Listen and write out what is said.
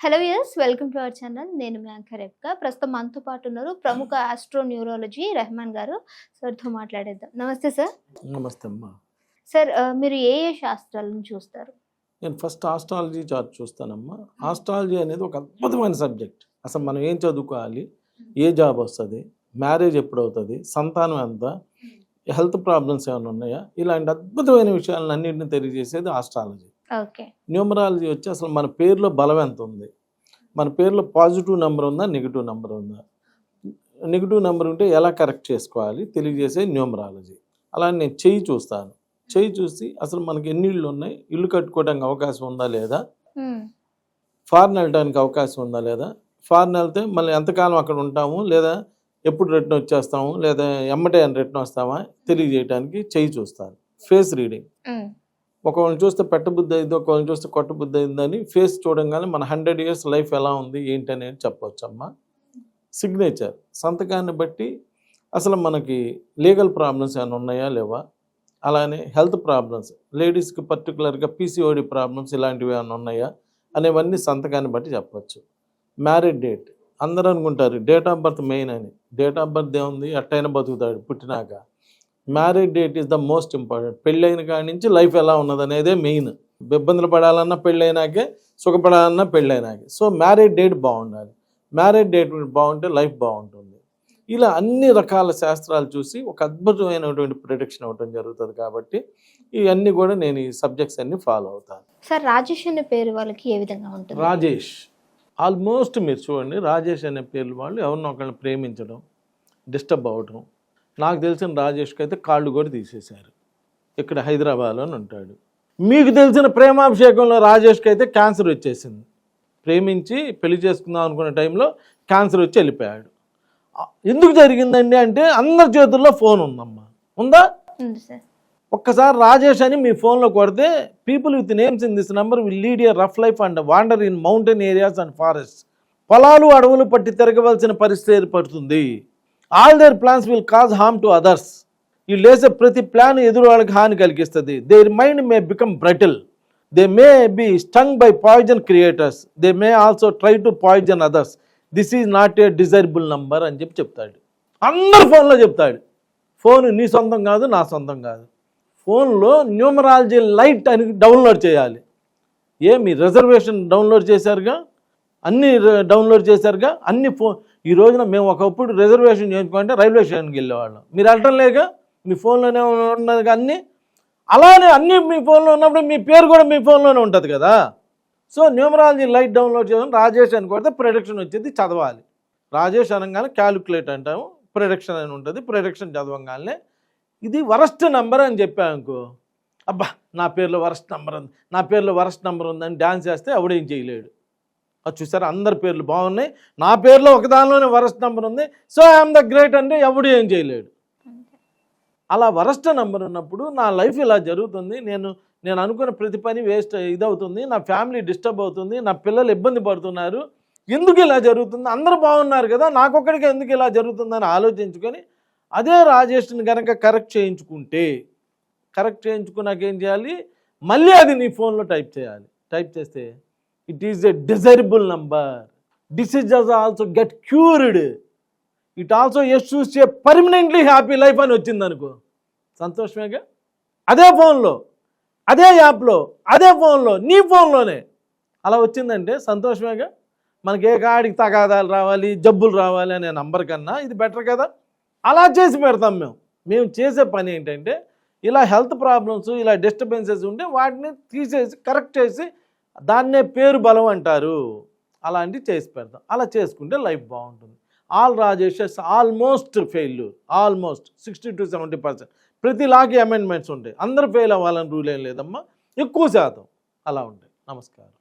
Hello yes welcome to our channel. నేను మీ anchor రేఖ. ప్రస్తుతం మనతో పాటు ఉన్నారు ప్రముఖ ఆస్ట్రో న్యూరాలజీ రెహమాన్ గారు. సార్తో మాట్లాడేద్దాం. నమస్తే సార్. నమస్తే అమ్మా. సార్ మీరు ఏ శాస్త్రాలను చూస్తారు? నేను ఫస్ట్ ఆస్ట్రాలజీ చార్ట్ చూస్తానమ్మా. ఆస్ట్రాలజీ అనేది ఒక అద్భుతమైన సబ్జెక్ట్. అసలు మనం ఏం చదువుకోవాలి, ఏ జాబ్ వస్తుంది, మ్యారేజ్ ఎప్పుడు అవుతుంది, సంతానం ఎంత, హెల్త్ ప్రాబ్లమ్స్ ఏమైనా ఉన్నాయా, ఇలాంటి అద్భుతమైన విషయాలను అన్నింటినీ తెలియజేసేది ఆస్ట్రాలజీ. ఓకే. న్యూమరాలజీ వచ్చి అసలు మన పేరులో బలం ఎంత ఉంది, మన పేరులో పాజిటివ్ నెంబర్ ఉందా, నెగిటివ్ నెంబర్ ఉందా, నెగిటివ్ నెంబర్ ఉంటే ఎలా కరెక్ట్ చేసుకోవాలి తెలియజేసే న్యూమరాలజీ. అలా నేను చెయ్యి చూస్తాను. చెయ్యి చూసి అసలు మనకి ఎన్ని ఇళ్ళు ఉన్నాయి, ఇల్లు కట్టుకోవడానికి అవకాశం ఉందా లేదా, ఫారెన్ వెళ్ళడానికి అవకాశం ఉందా లేదా, ఫారెన్ వెళ్తే మళ్ళీ ఎంతకాలం అక్కడ ఉంటాము, లేదా ఎప్పుడు రిటర్న్ వచ్చేస్తాము, లేదా ఎమ్మటే రిటర్న్ వస్తామా తెలియజేయడానికి చెయ్యి చూస్తాను. ఫేస్ రీడింగ్, ఒకళ్ళని చూస్తే పెట్టబుద్ధి అయింది, ఒకళ్ళని చూస్తే కొట్టబుద్ధి అయిందని ఫేస్ చూడంగానే మన 100 years లైఫ్ ఎలా ఉంది ఏంటి అనేది చెప్పవచ్చు అమ్మా. సిగ్నేచర్, సంతకాన్ని బట్టి అసలు మనకి లీగల్ ప్రాబ్లమ్స్ ఏమైనా ఉన్నాయా లేవా, అలానే హెల్త్ ప్రాబ్లమ్స్, లేడీస్కి పర్టికులర్గా పీసీఓడి ప్రాబ్లమ్స్ ఇలాంటివి ఏమైనా ఉన్నాయా అనేవన్నీ సంతకాన్ని బట్టి చెప్పచ్చు. మ్యారేజ్ డేట్, అందరూ అనుకుంటారు డేట్ ఆఫ్ బర్త్ మెయిన్ అని. డేట్ ఆఫ్ బర్త్ ఏముంది, ఎట్టయినా బతుకుతాడు పుట్టినాక. Marriage date is the most important. పెళ్ళైన కాడి నుంచి లైఫ్ ఎలా ఉన్నది అనేదే మెయిన్. ఇబ్బందులు పడాలన్నా పెళ్ళైనాకే, సుఖపడాలన్నా పెళ్ళైనాకే. సో మ్యారేజ్ డేట్ బాగుండాలి. మ్యారేజ్ డేట్ బాగుంటే లైఫ్ బాగుంటుంది. ఇలా అన్ని రకాల శాస్త్రాలు చూసి ఒక అద్భుతమైనటువంటి ప్రిడిక్షన్ అవ్వడం జరుగుతుంది. కాబట్టి ఇవన్నీ కూడా నేను ఈ సబ్జెక్ట్స్ అన్ని ఫాలో అవుతాను. సార్ రాజేష్ అనే పేరు వాళ్ళకి ఏ విధంగా ఉంటుంది? రాజేష్ ఆల్మోస్ట్ మీరు చూడండి, రాజేష్ అనే పేర్లు వాళ్ళు ఎవరినో ఒకళ్ళని ప్రేమించడం, డిస్టర్బ్ అవ్వడం. నాకు తెలిసిన రాజేష్కి అయితే కాళ్ళు కూడా తీసేశారు. ఇక్కడ హైదరాబాద్లో ఉంటాడు. మీకు తెలిసిన ప్రేమాభిషేకంలో రాజేష్కి అయితే క్యాన్సర్ వచ్చేసింది. ప్రేమించి పెళ్లి చేసుకుందాం అనుకునే టైంలో క్యాన్సర్ వచ్చి వెళ్ళిపోయాడు. ఎందుకు జరిగిందండి అంటే అందరి చేతుల్లో ఫోన్ ఉందమ్మా. ఉందా? ఒక్కసారి రాజేష్ అని మీ ఫోన్లో కొడితే people with names in this number will lead a rough life and wander in mountain areas and forest. పొలాలు అడవులు పట్టి తిరగవలసిన పరిస్థితి ఏర్పడుతుంది. All their plans will cause harm to others. వీళ్ళు వేసే ప్రతి ప్లాన్ ఎదురు వాళ్ళకి హాని కలిగిస్తుంది. Their mind may become brittle. They may be stung by poison creators. They may also try to poison others. This is not a desirable number అని చెప్తాడు. అందరు ఫోన్లో చెప్తాడు. ఫోన్ నీ సొంతం కాదు, నా సొంతం కాదు. ఫోన్లో న్యూమరాలజీ లైట్ అని డౌన్లోడ్ చేయాలి. మీ రిజర్వేషన్ డౌన్లోడ్ చేశారుగా, అన్ని డౌన్లోడ్ చేశారుగా, అన్ని ఫోన్. ఈ రోజున మేము ఒకప్పుడు రిజర్వేషన్ చేయించుకుంటే రైల్వే స్టేషన్కి వెళ్ళేవాళ్ళం. మీరు వెళ్ళటం లేక మీ ఫోన్లోనే ఉన్నది అన్నీ. అలానే అన్నీ మీ ఫోన్లో ఉన్నప్పుడు మీ పేరు కూడా మీ ఫోన్లోనే ఉంటుంది కదా. సో న్యూమరాలజీ లైట్ డౌన్లోడ్ చేయడం, రాజేష్ అని కొడితే ప్రిడిక్షన్ వచ్చేది, చదవాలి. రాజేష్ అనగానే క్యాలిక్యులేట్ అంటాము, ప్రిడిక్షన్ అని ఉంటుంది. ప్రిడిక్షన్ చదవగానే ఇది వరస్ట్ నెంబర్ అని చెప్పానుకో, అబ్బా నా పేరులో వరస్ట్ నెంబర్ ఉంది, నా పేరులో వరస్ట్ నెంబర్ ఉందని డ్యాన్స్ చేస్తే ఎవడేం చేయలేడు. అది చూసారా, అందరి పేర్లు బాగున్నాయి, నా పేరులో ఒకదానిలోనే వరస్ట్ నెంబర్ ఉంది, సో ఐఎమ్ ద గ్రేట్ అంటే ఎవడు ఏం చేయలేడు. అలా వరస్ట్ నెంబర్ ఉన్నప్పుడు నా లైఫ్ ఇలా జరుగుతుంది, నేను అనుకున్న ప్రతి పని వేస్ట్ ఇదవుతుంది, నా ఫ్యామిలీ డిస్టర్బ్ అవుతుంది, నా పిల్లలు ఇబ్బంది పడుతున్నారు, ఎందుకు ఇలా జరుగుతుంది, అందరూ బాగున్నారు కదా, నాకొక్కడికి ఎందుకు ఇలా జరుగుతుందని ఆలోచించుకొని అదే రాజేష్ని కనుక కరెక్ట్ చేయించుకున్నాక ఏం చేయాలి, మళ్ళీ అది నీ ఫోన్లో టైప్ చేయాలి. టైప్ చేస్తే it is a desirable number. Diseases also get cured. It also ఎస్యూస్ A permanently happy life అని వచ్చింది అనుకో, సంతోషమేగా. అదే ఫోన్లో, అదే యాప్లో, అదే ఫోన్లో, నీ ఫోన్లోనే అలా వచ్చిందంటే సంతోషమేగా. మనకి ఏ కాడికి తగాదాలు రావాలి, జబ్బులు రావాలి అనే నంబర్ కన్నా ఇది బెటర్ కదా. అలా చేసి పెడతాం మేము చేసే పని ఏంటంటే, ఇలా హెల్త్ ప్రాబ్లమ్స్, ఇలా డిస్టర్బెన్సెస్ ఉంటే వాటిని తీసేసి కరెక్ట్ చేసి దాన్నే పేరు బలం అంటారు, అలాంటివి చేసి పెడతాం. అలా చేసుకుంటే లైఫ్ బాగుంటుంది. All Rajeshes almost failure, almost 60 to 70%. ప్రతి లాకి అమెండ్మెంట్స్ ఉంటాయి. అందరూ ఫెయిల్ అవ్వాలని రూల్ ఏం లేదమ్మా, ఎక్కువ శాతం అలా ఉంటాయి. నమస్కారం.